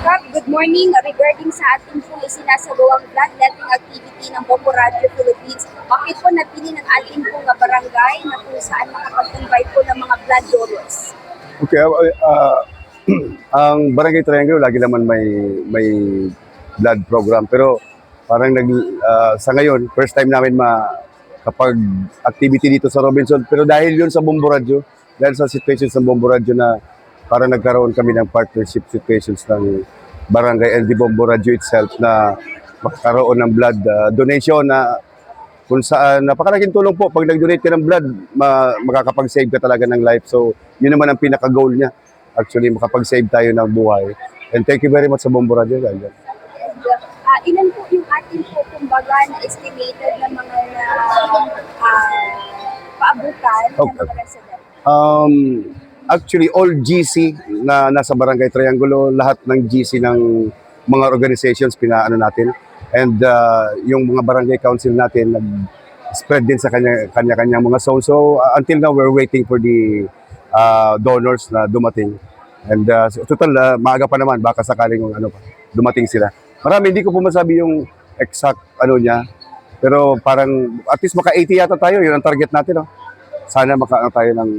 Kap, good morning. Regarding sa ating po isinasagawang bloodletting activity ng Bombo Radio Philippines, bakit po napili ng ating pong barangay na kung saan makapag-invite po ng mga blood donors? Okay, ang Barangay Triangle lagi naman may blood program, pero parang sa ngayon first time namin kapag activity dito sa Robinson, pero dahil yun sa Bombo Radio, dahil sa situations ng Bombo Radio na parang nagkaroon kami ng partnership situations ng barangay and the Bombo Radio itself na magkaroon ng blood donation na kung saan napakalaking tulong po pag nag-donate ka ng blood, makakapag-save ka talaga ng life. So, yun naman ang pinaka-goal niya. Actually, makapag-save tayo ng buhay. And thank you very much sa Bombo Radio. And ilan po yung ating po kumbaga na estimated na mga paabutan ng mga resident? Actually, all GC na nasa Barangay Triangulo, lahat ng GC ng mga organizations pinaano natin. And yung mga barangay council natin nag-spread din sa kanya-kanyang mga zone. So until now, we're waiting for the donors na dumating. And total, maaga pa naman, baka sakaling dumating sila. Marami, hindi ko po masabi yung exact niya. Pero parang at least maka 80 yata tayo, yun ang target natin. No? Sana tayo ng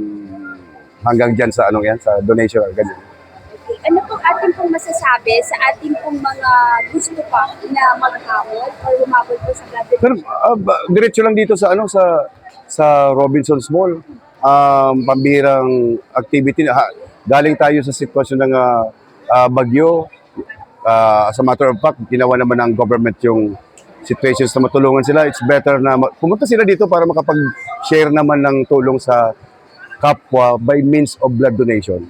hanggang dyan sa sa donation or ganyan. Okay. Ano pong ating pong masasabi sa ating pong mga gusto pa na maghamon or humabol po sa blood Pero donation? diretso lang dito sa sa Robinsons Mall. Pambihirang activity. Galing tayo sa sitwasyon ng bagyo. As a matter of fact, ginawa naman ng government yung situations na matulungan sila. It's better na pumunta sila dito para makapag-share naman ng tulong sa kapwa by means of blood donation.